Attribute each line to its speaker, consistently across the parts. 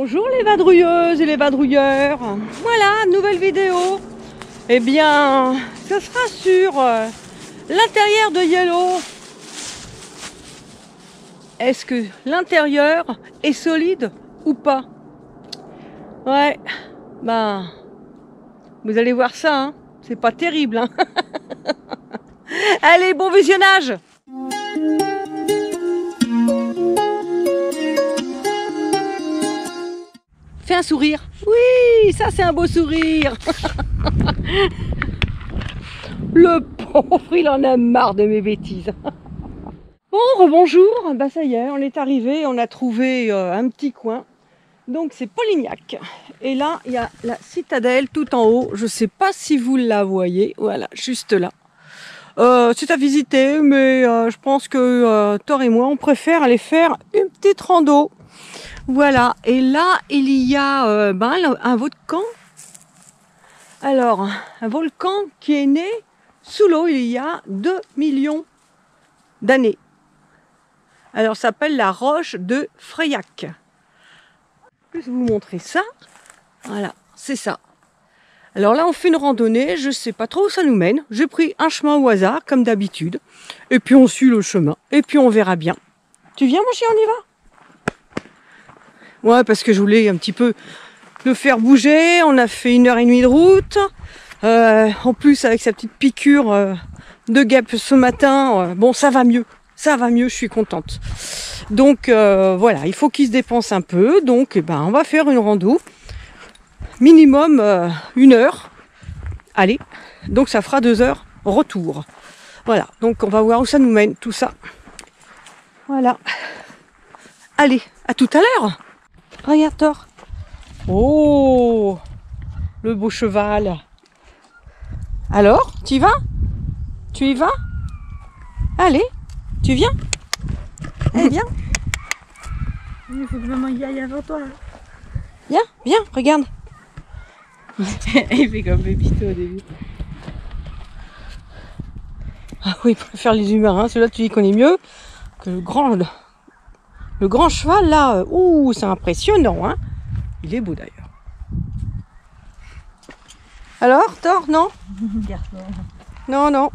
Speaker 1: Bonjour les vadrouilleuses et les vadrouilleurs. Voilà, nouvelle vidéo. Eh bien, ce sera sur l'intérieur de Yellow. Est-ce que l'intérieur est solide ou pas? Ouais, ben, vous allez voir ça, hein. C'est pas terrible, hein. Allez, bon visionnage. Fais un sourire. Oui, ça c'est un beau sourire. Le pauvre, il en a marre de mes bêtises. Bon, rebonjour. Bah ça y est, on est arrivé, on a trouvé un petit coin. Donc c'est Polignac. Et là, il y a la citadelle tout en haut. Je sais pas si vous la voyez. Voilà, juste là. C'est à visiter, mais je pense que Thor et moi, on préfère aller faire une petite rando. Voilà, et là, il y a un volcan. Alors, un volcan qui est né sous l'eau il y a 2 millions d'années. Alors, ça s'appelle la roche de Freyjac. Je vais vous montrer ça. Voilà, c'est ça. Alors là, on fait une randonnée, je ne sais pas trop où ça nous mène. J'ai pris un chemin au hasard, comme d'habitude. Et puis, on suit le chemin. Et puis, on verra bien. Tu viens, mon chien, on y va? Ouais, parce que je voulais un petit peu le faire bouger. On a fait 1h30 de route. En plus, avec sa petite piqûre de guêpe ce matin, bon, ça va mieux. Ça va mieux, je suis contente. Donc, voilà, il faut qu'il se dépense un peu. Donc, on va faire une rando. Minimum 1 heure. Allez, donc ça fera 2 heures retour. Voilà, donc on va voir où ça nous mène, tout ça. Voilà. Allez, à tout à l'heure. Regarde Thor. Oh, le beau cheval. Alors, tu y vas? Tu y vas? Allez, tu viens? Eh, viens.
Speaker 2: Il faut que maman y aille avant toi.
Speaker 1: Viens, viens, regarde.
Speaker 2: Il fait comme Pépito au début.
Speaker 1: Ah oui, pour faire les humains, hein. Celui-là tu y connais mieux que le grand cheval là. Ouh, c'est impressionnant, hein. Il est beau d'ailleurs. Alors, Thor, non? Non, non.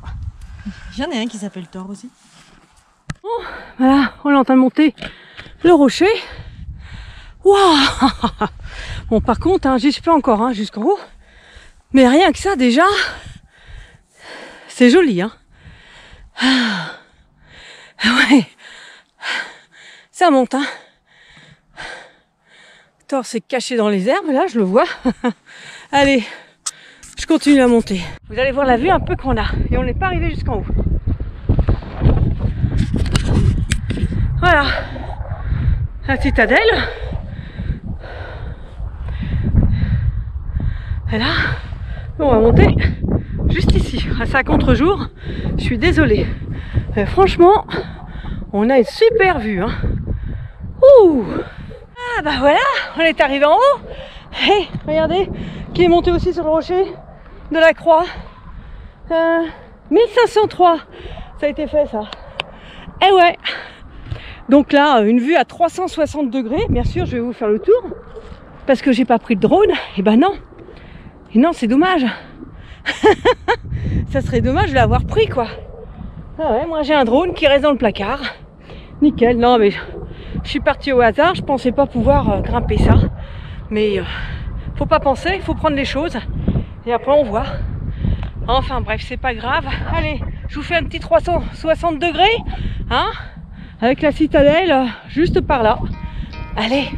Speaker 2: J'en ai un qui s'appelle Thor aussi.
Speaker 1: Oh, voilà, on est en train de monter le rocher. Waouh! Bon, par contre, hein, j'y suis pas encore, hein, jusqu'en haut. Mais rien que ça, déjà, c'est joli, hein. Ah, ouais, ça monte, hein. Thor s'est caché dans les herbes, là, je le vois. Allez, je continue à monter. Vous allez voir la vue un peu qu'on a. Et on n'est pas arrivé jusqu'en haut. Voilà, la citadelle. Et là, on va monter juste ici. C'est à contre-jour. Je suis désolée. Franchement, on a une super vue, hein. Ouh! Ah bah voilà, on est arrivé en haut. Hey, regardez, qui est monté aussi sur le rocher de la croix. 1503, ça a été fait ça. Eh ouais. Donc là, une vue à 360 degrés. Bien sûr, je vais vous faire le tour parce que j'ai pas pris de drone. Et ben non. Et non, c'est dommage. Ça serait dommage de l'avoir pris, quoi. Ah ouais, moi j'ai un drone qui reste dans le placard. Nickel. Non, mais je suis partie au hasard. Je pensais pas pouvoir grimper ça. Mais faut pas penser, il faut prendre les choses. Et après, on voit. Enfin bref, c'est pas grave. Allez, je vous fais un petit 360 degrés. Hein, avec la citadelle juste par là. Allez.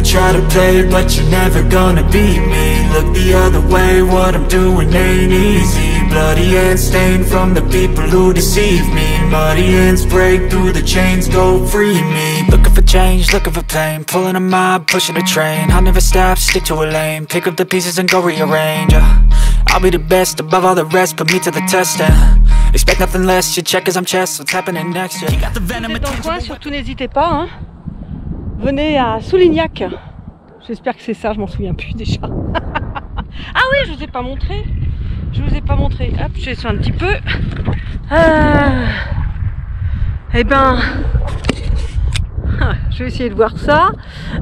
Speaker 3: Try to play it, but you're never gonna beat me. Look the other way, what I'm doing ain't easy. Bloody hands stained from the people who deceive me. Muddy hands break through the chains, go free me. Looking for change, looking for pain. Pulling a mob, pushing a train. I'll never stop, stick to a lane. Pick up the pieces and go rearrange. I'll be the best above all the rest, put me to the test and expect nothing less, you check as I'm chess, what's happening next, yeah. You got the venom
Speaker 1: dans le coin, surtout n'hésitez pas, hein. Venez à Polignac. J'espère que c'est ça, je m'en souviens plus déjà. Ah oui, je vous ai pas montré. Je vous ai pas montré. Hop, je descends un petit peu. Eh ben, je vais essayer de voir ça.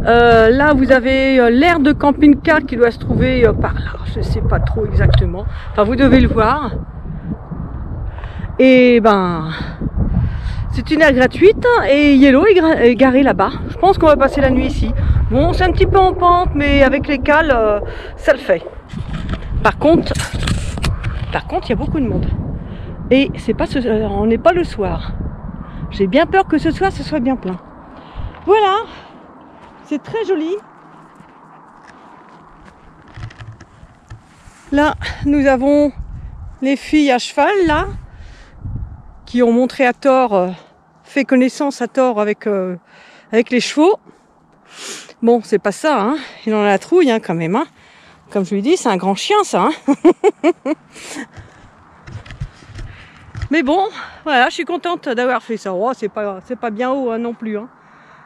Speaker 1: Là, vous avez l'aire de camping-car qui doit se trouver par là. Je ne sais pas trop exactement. Enfin, vous devez le voir. Et ben, c'est une aire gratuite et Yellow est garé là-bas. Je pense qu'on va passer la nuit ici. Bon, c'est un petit peu en pente, mais avec les cales, ça le fait. Par contre, il y a beaucoup de monde. Et c'est pas on n'est pas le soir. J'ai bien peur que ce soir, ce soit bien plein. Voilà, c'est très joli. Là, nous avons les filles à cheval, là, qui ont montré à tort, fait connaissance à tort avec les chevaux. Bon, c'est pas ça, hein. Il en a la trouille, hein, quand même, hein. Comme je lui dis, c'est un grand chien, ça, hein. Mais bon, voilà, je suis contente d'avoir fait ça. Oh, c'est pas bien haut, hein, non plus, hein.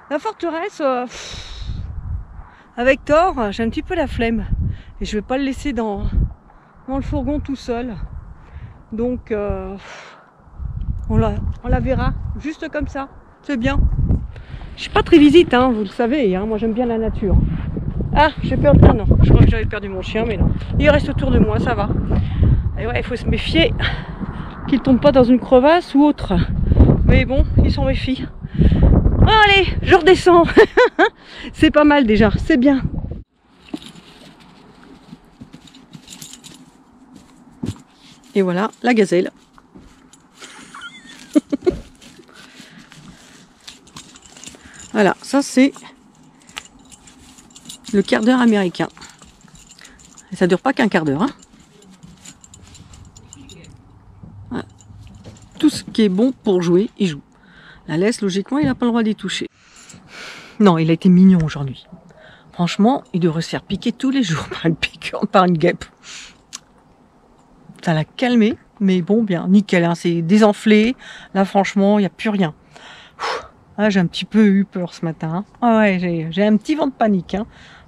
Speaker 1: La forteresse, avec Thor, j'ai un petit peu la flemme. Et je vais pas le laisser dans le fourgon tout seul. Donc, on la verra juste comme ça. C'est bien. Je suis pas très visite, hein, vous le savez. Hein, moi, j'aime bien la nature. Ah, j'ai perdu. Ah non, je crois que j'avais perdu mon chien, mais non. Il reste autour de moi, ça va. Et ouais, il faut se méfier qu'il tombe pas dans une crevasse ou autre. Mais bon, ils s'en méfient. Allez, je redescends. C'est pas mal déjà, c'est bien. Et voilà, la gazelle. Voilà, ça c'est le quart d'heure américain. Et ça dure pas qu'un quart d'heure, hein. Voilà. Tout ce qui est bon pour jouer, il joue. La laisse, logiquement, il n'a pas le droit d'y toucher. Non, il a été mignon aujourd'hui. Franchement, il devrait se faire piquer tous les jours par une piqûre, par une guêpe. Ça l'a calmé, mais bon, bien, nickel, hein, c'est désenflé. Là, franchement, il n'y a plus rien. Ah, j'ai un petit peu eu peur ce matin. Hein. Ah ouais, j'ai un petit vent de panique. Hein.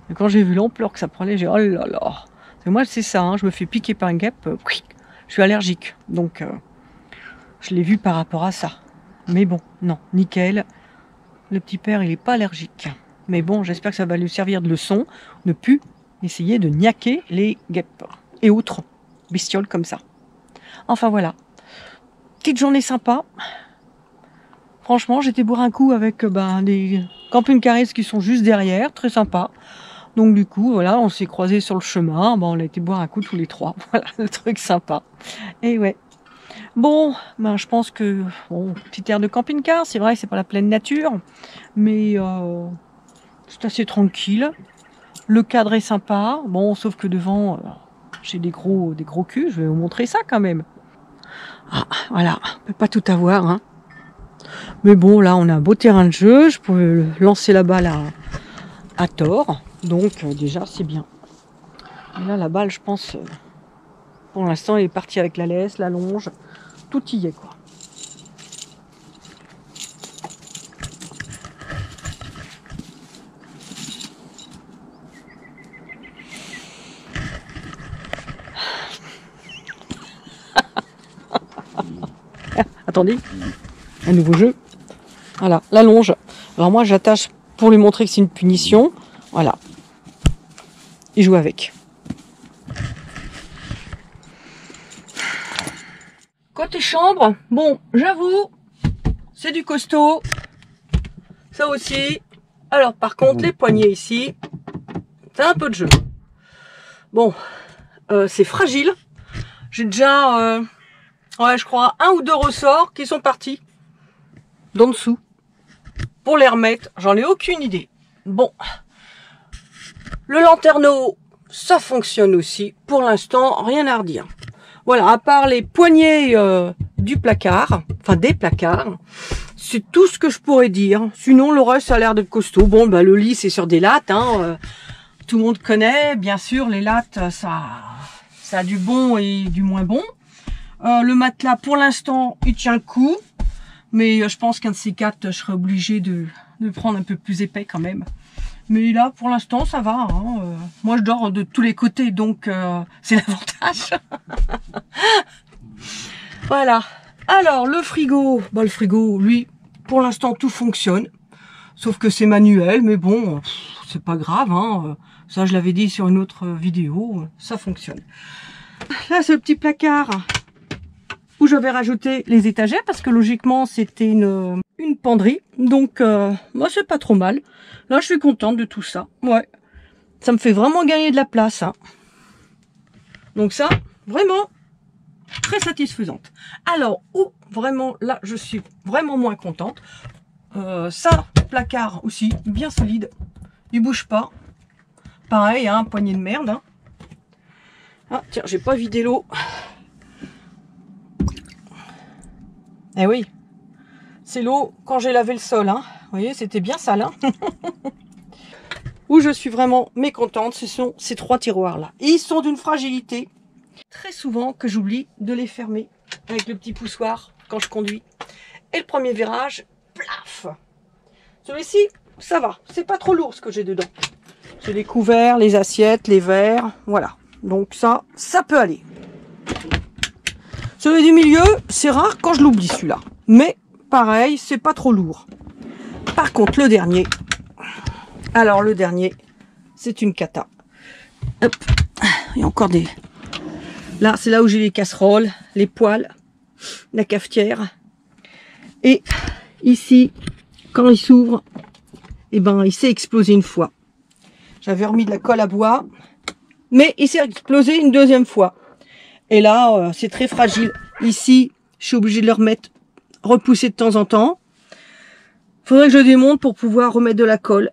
Speaker 1: Et quand j'ai vu l'ampleur que ça prenait, j'ai dit, oh là là. Et moi, c'est ça, hein, je me fais piquer par une guêpe, je suis allergique. Donc, je l'ai vu par rapport à ça. Mais bon, non, nickel. Le petit père, il n'est pas allergique. Mais bon, j'espère que ça va lui servir de leçon. Ne plus essayer de niaquer les guêpes et autres bestioles comme ça. Enfin voilà. Petite journée sympa. Franchement, j'étais boire un coup avec des camping-caristes qui sont juste derrière. Très sympa. Donc du coup, voilà, on s'est croisés sur le chemin. On a été boire un coup tous les trois. Voilà, le truc sympa. Et ouais. Bon, je pense que petite aire de camping-car, c'est vrai, c'est pas la pleine nature, mais c'est assez tranquille. Le cadre est sympa. Bon, sauf que devant, j'ai des gros culs. Je vais vous montrer ça quand même. Ah, voilà, on peut pas tout avoir, hein. Mais bon, là, on a un beau terrain de jeu. Je peux lancer la balle à tort, donc déjà, c'est bien. Et là, la balle, je pense, pour l'instant, elle est partie avec la laisse, la longe. Tout y est, quoi. Attendez, un nouveau jeu. Voilà, la longe. Alors moi, j'attache pour lui montrer que c'est une punition. Voilà. Il joue avec. Côté chambre, bon, j'avoue, c'est du costaud. Ça aussi. Alors, par contre, les poignées ici, c'est un peu de jeu. Bon, c'est fragile. J'ai déjà, ouais, je crois, 1 ou 2 ressorts qui sont partis d'en dessous. Pour les remettre, j'en ai aucune idée. Bon, le lanterneau, ça fonctionne aussi. Pour l'instant, rien à redire. Voilà, à part les poignées du placard, enfin des placards, c'est tout ce que je pourrais dire. Sinon, le reste, ça a l'air d'être costaud. Bon, le lit, c'est sur des lattes. Hein, tout le monde connaît. Bien sûr, les lattes, ça a du bon et du moins bon. Le matelas, pour l'instant, il tient le coup. Mais je pense qu'un de ces quatre, je serai obligé de prendre un peu plus épais quand même. Mais là, pour l'instant, ça va. Hein. Moi, je dors de tous les côtés, donc c'est l'avantage. Voilà. Alors, le frigo, le frigo, lui, pour l'instant, tout fonctionne. Sauf que c'est manuel, mais bon, c'est pas grave, hein. Ça, je l'avais dit sur une autre vidéo, ça fonctionne. Là, c'est le petit placard où j'avais rajouté les étagères, parce que logiquement, c'était une penderie. Donc, moi, c'est pas trop mal. Là, je suis contente de tout ça. Ouais, ça me fait vraiment gagner de la place, hein. Donc ça, vraiment, très satisfaisante. Alors, où vraiment, là, je suis vraiment moins contente. Ça, placard aussi, bien solide. Il bouge pas. Pareil, hein, poignée de merde. Hein. Ah, tiens, j'ai pas vidé l'eau. Eh oui, c'est l'eau quand j'ai lavé le sol. Hein. Vous voyez, c'était bien sale. Hein. Où je suis vraiment mécontente, ce sont ces 3 tiroirs-là. Ils sont d'une fragilité. Très souvent que j'oublie de les fermer avec le petit poussoir quand je conduis. Et le premier virage, plaf. Celui-ci, ça va. C'est pas trop lourd ce que j'ai dedans. J'ai les couverts, les assiettes, les verres. Voilà. Donc ça peut aller. Celui du milieu, c'est rare quand je l'oublie celui-là. Mais pareil, c'est pas trop lourd. Par contre, le dernier. Alors le dernier, c'est une cata. Hop. Il y a encore des... Là, c'est là où j'ai les casseroles, les poêles, la cafetière. Et ici, quand il s'ouvre, eh ben, il s'est explosé une fois. J'avais remis de la colle à bois, mais il s'est explosé une deuxième fois. Et là, c'est très fragile. Ici, je suis obligée de le remettre, repousser de temps en temps. Faudrait que je démonte pour pouvoir remettre de la colle.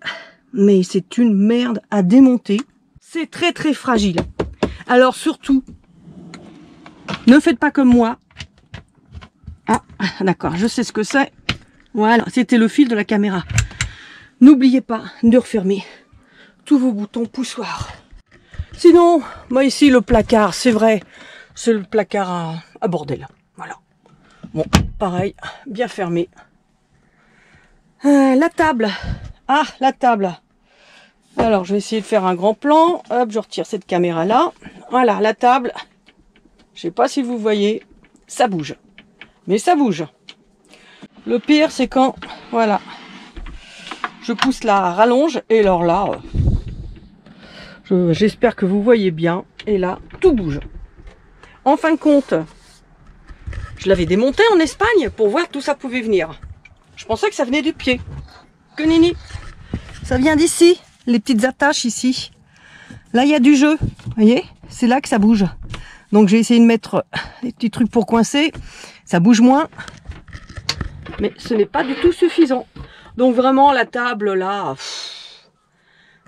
Speaker 1: Mais c'est une merde à démonter. C'est très très fragile. Alors surtout, ne faites pas comme moi. Ah, d'accord, je sais ce que c'est. Voilà, c'était le fil de la caméra. N'oubliez pas de refermer tous vos boutons poussoirs. Sinon, moi ici, le placard, c'est vrai, c'est le placard à bordel. Voilà. Bon, pareil, bien fermé. La table. Ah, la table. Alors, je vais essayer de faire un grand plan. Hop, je retire cette caméra-là. Voilà, la table. Je sais pas si vous voyez, ça bouge. Mais ça bouge. Le pire, c'est quand, voilà, je pousse la rallonge. Et alors là, j'espère que vous voyez bien. Et là, tout bouge. En fin de compte, je l'avais démonté en Espagne pour voir d'où ça pouvait venir. Je pensais que ça venait du pied. Que nini. Ça vient d'ici. Les petites attaches ici. Là, il y a du jeu. Vous voyez? C'est là que ça bouge. Donc, j'ai essayé de mettre des petits trucs pour coincer. Ça bouge moins. Mais ce n'est pas du tout suffisant. Donc, vraiment, la table, là...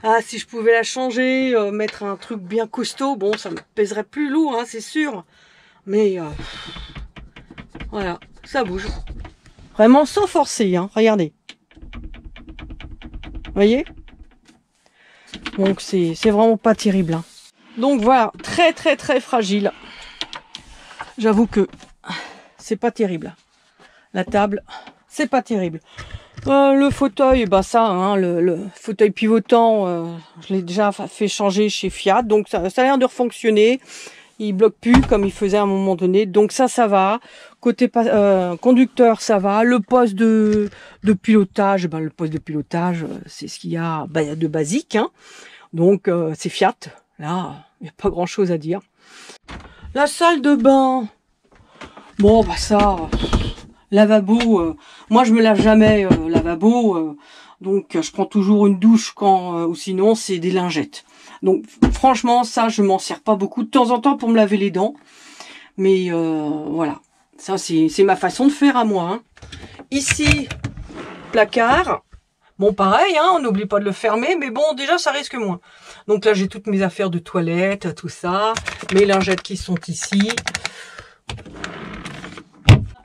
Speaker 1: Ah, si je pouvais la changer, mettre un truc bien costaud, bon, ça me pèserait plus lourd, hein, c'est sûr. Mais, voilà, ça bouge. Vraiment sans forcer, hein, regardez. Vous voyez? Donc, c'est vraiment pas terrible. Hein. Donc, voilà, très, très, très fragile. J'avoue que c'est pas terrible. La table, c'est pas terrible. Le fauteuil, bah ça, hein, le fauteuil pivotant, je l'ai déjà fait changer chez Fiat, donc ça a l'air de refonctionner. Il bloque plus comme il faisait à un moment donné, donc ça va. Côté conducteur, ça va. Le poste de pilotage, ben le poste de pilotage, c'est ce qu'il y a, de basique, hein. Donc c'est Fiat. Là, il n'y a pas grand chose à dire. La salle de bain, bon bah ça. Lavabo, moi je me lave jamais lavabo, donc je prends toujours une douche quand, ou sinon c'est des lingettes. Donc franchement ça je m'en sers pas beaucoup, de temps en temps pour me laver les dents, mais voilà, ça c'est ma façon de faire à moi. Hein. Ici, placard, bon pareil, hein, on n'oublie pas de le fermer, mais bon déjà ça risque moins. Donc là j'ai toutes mes affaires de toilette, tout ça, mes lingettes qui sont ici.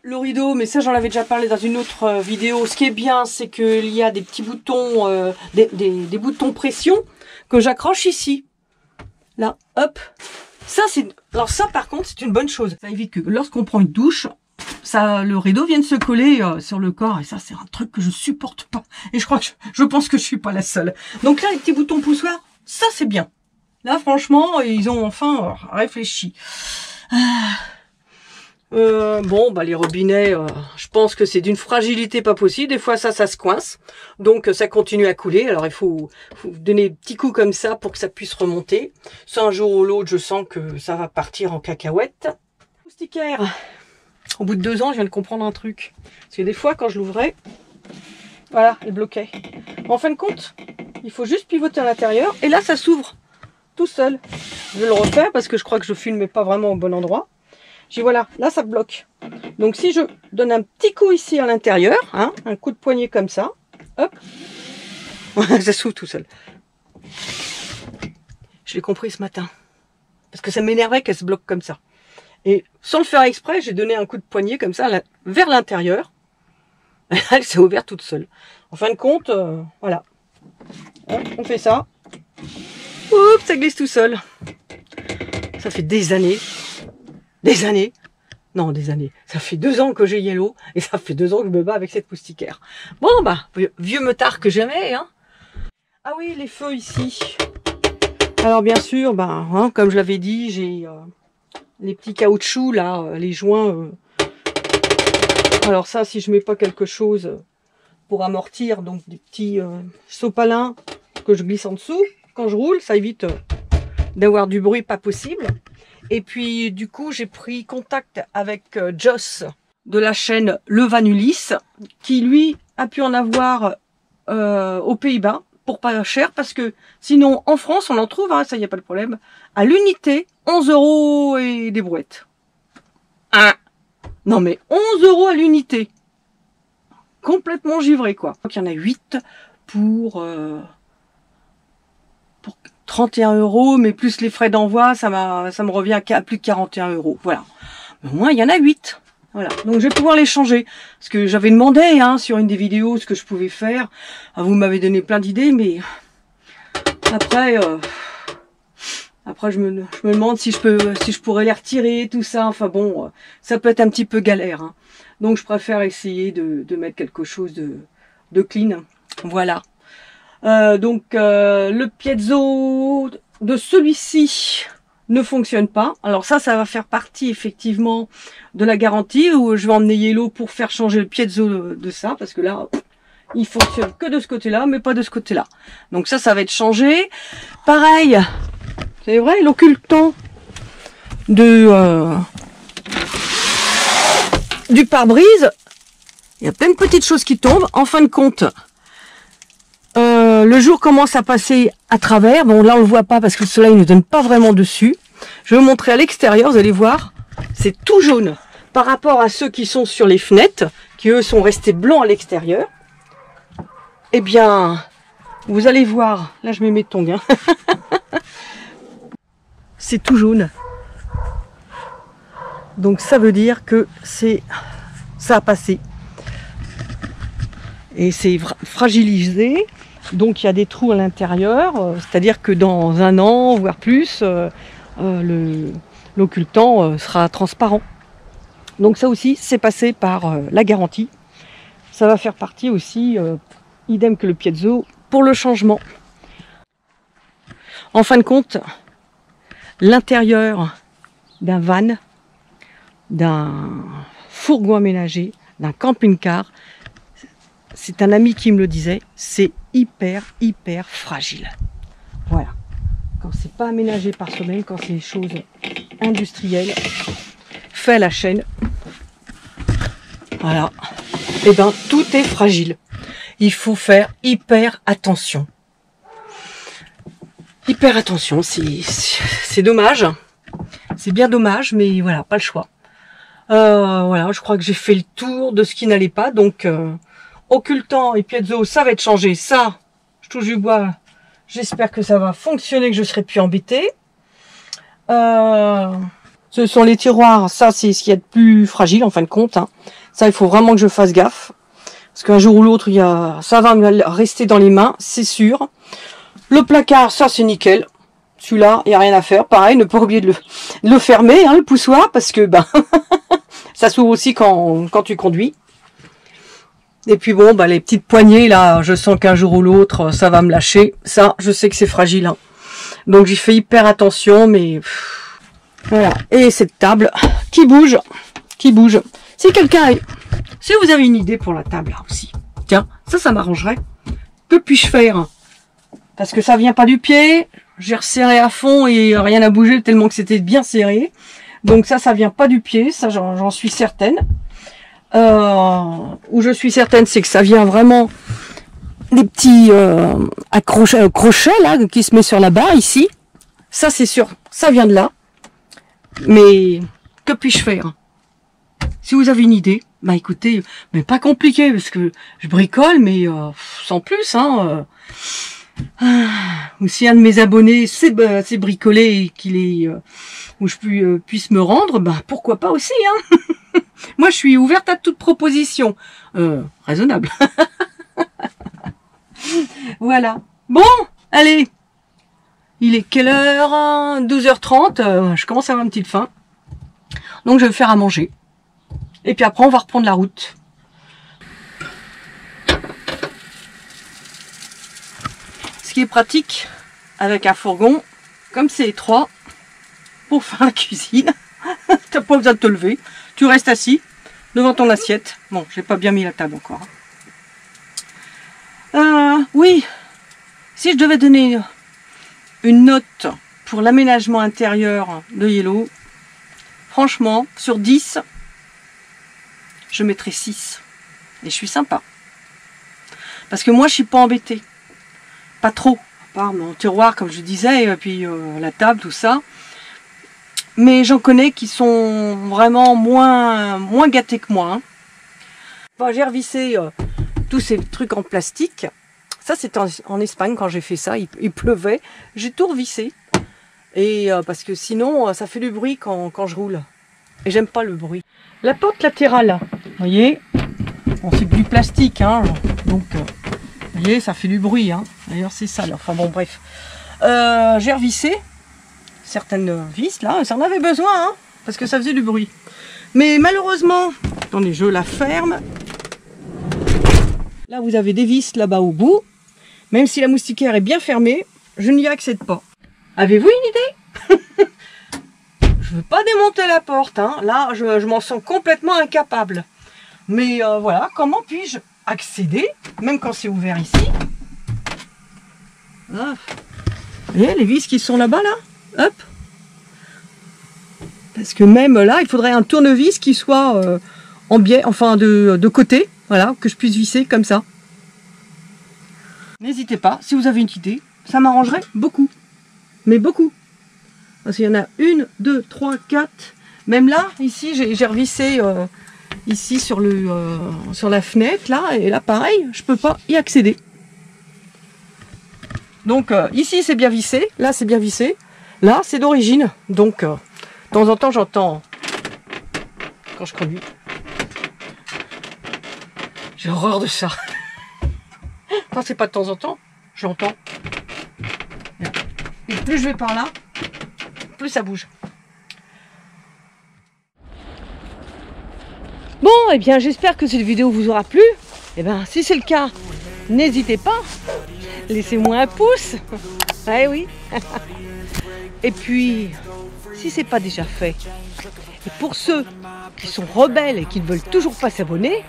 Speaker 1: Le rideau, mais ça j'en avais déjà parlé dans une autre vidéo. Ce qui est bien, c'est qu'il y a des petits boutons, des boutons pression que j'accroche ici. Là, hop. Ça c'est, alors ça par contre c'est une bonne chose. Ça évite que lorsqu'on prend une douche, ça, le rideau vienne se coller sur le corps. Et ça c'est un truc que je supporte pas. Et je crois que je pense que je suis pas la seule. Donc là les petits boutons poussoirs, ça c'est bien. Là franchement ils ont enfin réfléchi. Bon, bah les robinets, je pense que c'est d'une fragilité pas possible. Des fois, ça se coince. Donc, ça continue à couler. Alors, il faut donner des petits coups comme ça pour que ça puisse remonter. Ça, un jour ou l'autre, je sens que ça va partir en cacahuète. Moustiquaire. Au bout de 2 ans, je viens de comprendre un truc. Parce que des fois, quand je l'ouvrais, voilà, elle bloquait. En fin de compte, il faut juste pivoter à l'intérieur. Et là, ça s'ouvre tout seul. Je vais le refaire parce que je crois que je filmais pas vraiment au bon endroit. J'ai voilà, là ça bloque. Donc si je donne un petit coup ici à l'intérieur, hein, un coup de poignet comme ça, hop, ça s'ouvre tout seul. Je l'ai compris ce matin. Parce que ça m'énervait qu'elle se bloque comme ça. Et sans le faire exprès, j'ai donné un coup de poignet comme ça vers l'intérieur. Elle s'est ouverte toute seule. En fin de compte, voilà. Hop, on fait ça. Oups, ça glisse tout seul. Ça fait des années. Non, des années. Ça fait 2 ans que j'ai Yellow et ça fait 2 ans que je me bats avec cette moustiquaire. Bon, bah, vieux meutard que jamais, hein. Ah oui, les feux ici. Alors, bien sûr, bah, hein, comme je l'avais dit, j'ai les petits caoutchoucs, là, les joints. Alors ça, si je mets pas quelque chose pour amortir, donc des petits sopalins que je glisse en dessous, quand je roule, ça évite d'avoir du bruit pas possible. Et puis, du coup, j'ai pris contact avec Joss de la chaîne Le Vanulis, qui, lui, a pu en avoir aux Pays-Bas pour pas cher, parce que sinon, en France, on en trouve, hein, ça y a pas de problème, à l'unité, 11 € et des brouettes. Ah, non mais 11 € à l'unité. Complètement givré, quoi. Donc, il y en a 8 pour 31 €, mais plus les frais d'envoi, ça me revient à plus de 41 €. Voilà. Mais au moins, il y en a 8. Voilà. Donc, je vais pouvoir les changer. Parce que j'avais demandé, hein, sur une des vidéos, ce que je pouvais faire. Vous m'avez donné plein d'idées, mais après, je me demande si je pourrais les retirer, tout ça. Enfin bon, ça peut être un petit peu galère, hein. Donc, je préfère essayer de mettre quelque chose de clean. Voilà. Le piezo de celui-ci ne fonctionne pas. Alors ça va faire partie effectivement de la garantie, où je vais emmener Yellow pour faire changer le piezo de ça, parce que là, il fonctionne que de ce côté-là, mais pas de ce côté-là. Donc ça va être changé. Pareil, c'est vrai, l'occultant du pare-brise, il y a plein de petites choses qui tombent. En fin de compte, le jour commence à passer à travers. Bon, là, on le voit pas parce que le soleil ne donne pas vraiment dessus. Je vais vous montrer à l'extérieur, vous allez voir. C'est tout jaune par rapport à ceux qui sont sur les fenêtres, qui eux sont restés blancs à l'extérieur. Eh bien, vous allez voir. Là, je mets mes tongs, hein. C'est tout jaune. Donc, ça veut dire que ça a passé. Et c'est fragilisé. Donc il y a des trous à l'intérieur, c'est-à-dire que dans 1 an, voire plus, l'occultant sera transparent. Donc ça aussi, c'est passé par la garantie. Ça va faire partie aussi, idem que le piezo, pour le changement. En fin de compte, l'intérieur d'un van, d'un fourgon aménagé, d'un camping-car, c'est un ami qui me le disait, c'est hyper fragile. Voilà. Quand c'est pas aménagé par soi-même, quand c'est des choses industrielles, fait à la chaîne, voilà, et ben tout est fragile. Il faut faire hyper attention. Hyper attention, c'est dommage. C'est bien dommage, mais voilà, pas le choix. Voilà, je crois que j'ai fait le tour de ce qui n'allait pas, donc occultant et piezo, ça va être changé. Ça, je touche du bois. J'espère que ça va fonctionner, que je serai plus embêtée. Ce sont les tiroirs. Ça, c'est ce qu'il y a de plus fragile, en fin de compte, hein. Ça, il faut vraiment que je fasse gaffe. Parce qu'un jour ou l'autre, ça va me rester dans les mains, c'est sûr. Le placard, ça, c'est nickel. Celui-là, il n'y a rien à faire. Pareil, ne pas oublier de le fermer, hein, le poussoir, parce que ça s'ouvre aussi quand tu conduis. Et puis bon, les petites poignées, là, je sens qu'un jour ou l'autre, ça va me lâcher. Ça, je sais que c'est fragile, hein. Donc j'y fais hyper attention, mais voilà. Et cette table qui bouge, qui bouge. Si vous avez une idée pour la table là aussi, tiens, ça m'arrangerait. Que puis-je faire? Parce que ça vient pas du pied, j'ai resserré à fond et rien n'a bougé tellement que c'était bien serré. Donc ça vient pas du pied, ça j'en suis certaine. Où je suis certaine, c'est que ça vient vraiment des petits crochets là qui se met sur la barre ici. Ça c'est sûr, ça vient de là. Mais que puis-je faire? Si vous avez une idée, bah écoutez, mais pas compliqué parce que je bricole, mais sans plus. Hein, ou si un de mes abonnés sait bricoler et qu'il est où je puisse me rendre, bah pourquoi pas aussi. Hein. Moi, je suis ouverte à toute proposition raisonnable. Voilà. Bon, allez. Il est quelle heure? 12h30. Je commence à avoir une petite faim. Donc, je vais faire à manger. Et puis après, on va reprendre la route. Ce qui est pratique avec un fourgon, comme c'est étroit, pour faire la cuisine, t'as pas besoin de te lever. Tu restes assis devant ton assiette. Bon, j'ai pas bien mis la table encore. Oui, si je devais donner une note pour l'aménagement intérieur de Yellow, franchement, sur 10, je mettrais 6. Et je suis sympa. Parce que moi, je suis pas embêtée. Pas trop. À part mon tiroir, comme je disais, et puis la table, tout ça. Mais j'en connais qui sont vraiment moins gâtés que moi. Hein. Enfin, j'ai revissé tous ces trucs en plastique. Ça, c'était en Espagne quand j'ai fait ça. Il pleuvait. J'ai tout revissé. Et parce que sinon, ça fait du bruit quand je roule. Et j'aime pas le bruit. La porte latérale, vous voyez, bon, c'est du plastique, hein, donc, vous voyez, ça fait du bruit. Hein. D'ailleurs, c'est sale. Enfin bon, bref. J'ai revissé certaines vis, là, ça en avait besoin, hein, parce que ça faisait du bruit. Mais malheureusement, attendez, je la ferme. Là, vous avez des vis là-bas au bout. Même si la moustiquaire est bien fermée, je n'y accède pas. Avez-vous une idée? Je ne veux pas démonter la porte. Hein. Là, je m'en sens complètement incapable. Mais voilà, comment puis-je accéder, même quand c'est ouvert ici? Ah. Vous voyez les vis qui sont là-bas, là? Hop. Parce que même là, il faudrait un tournevis qui soit en biais, enfin de côté. Voilà, que je puisse visser comme ça. N'hésitez pas, si vous avez une idée, ça m'arrangerait beaucoup. Mais beaucoup. Parce qu'il y en a 1, 2, 3, 4. Même là, ici, j'ai revissé ici sur la fenêtre, là. Et là, pareil, je peux pas y accéder. Donc, ici, c'est bien vissé. Là, c'est bien vissé. Là, c'est d'origine. Donc, de temps en temps, j'entends quand je conduis. J'ai horreur de ça. Quand c'est pas de temps en temps, j'entends. Et plus je vais par là, plus ça bouge. Bon, et bien j'espère que cette vidéo vous aura plu. Et bien si c'est le cas, n'hésitez pas. Laissez-moi un pouce. Eh oui. Et puis, si c'est pas déjà fait, et pour ceux qui sont rebelles et qui ne veulent toujours pas s'abonner,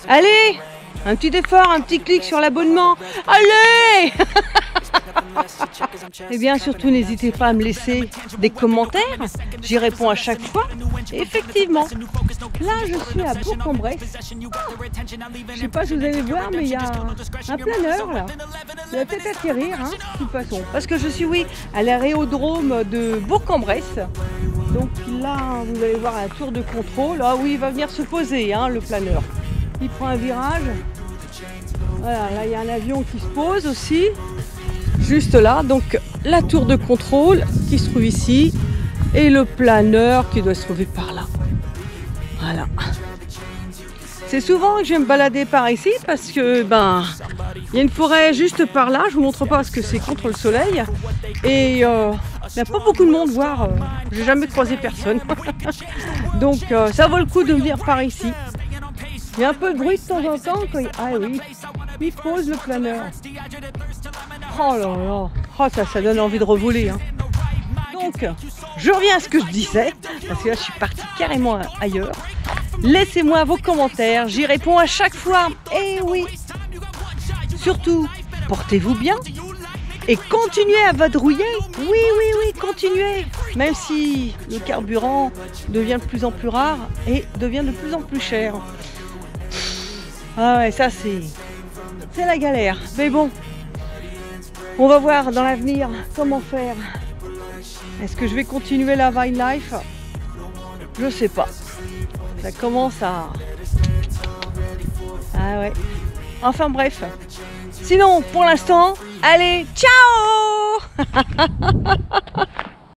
Speaker 1: allez, un petit effort, un petit clic sur l'abonnement. Allez. Et bien surtout n'hésitez pas à me laisser des commentaires, j'y réponds à chaque fois. Et effectivement, là je suis à Bourg-en-Bresse. Je sais pas si vous allez voir, mais il y a un planeur là. Il va peut-être atterrir, hein, de toute façon. Parce que je suis, oui, à l'aérodrome de Bourg-en-Bresse. Donc là, vous allez voir un tour de contrôle. Là, oui, il va venir se poser, hein, le planeur. Il prend un virage. Voilà, là il y a un avion qui se pose aussi. Juste là, donc la tour de contrôle qui se trouve ici et le planeur qui doit se trouver par là. Voilà. C'est souvent que je vais me balader par ici parce que il y a une forêt juste par là. Je vous montre pas parce que c'est contre le soleil et il n'y a pas beaucoup de monde, voire j'ai jamais croisé personne. Donc ça vaut le coup de venir par ici. Il y a un peu de bruit de temps en temps quand ah oui, il pose le planeur. Oh là là, oh, ça donne envie de revoler. Hein. Donc Donc, je reviens à ce que je disais, parce que là, je suis partie carrément ailleurs. Laissez-moi vos commentaires, j'y réponds à chaque fois. Et oui, surtout, portez-vous bien et continuez à vadrouiller. Oui, continuez. Même si le carburant devient de plus en plus rare et devient de plus en plus cher. Ah ouais, ça c'est la galère. Mais bon, on va voir dans l'avenir comment faire. Est-ce que je vais continuer la Vine Life? Je sais pas. Ça commence à... Ah ouais. Enfin bref. Sinon, pour l'instant, allez, ciao.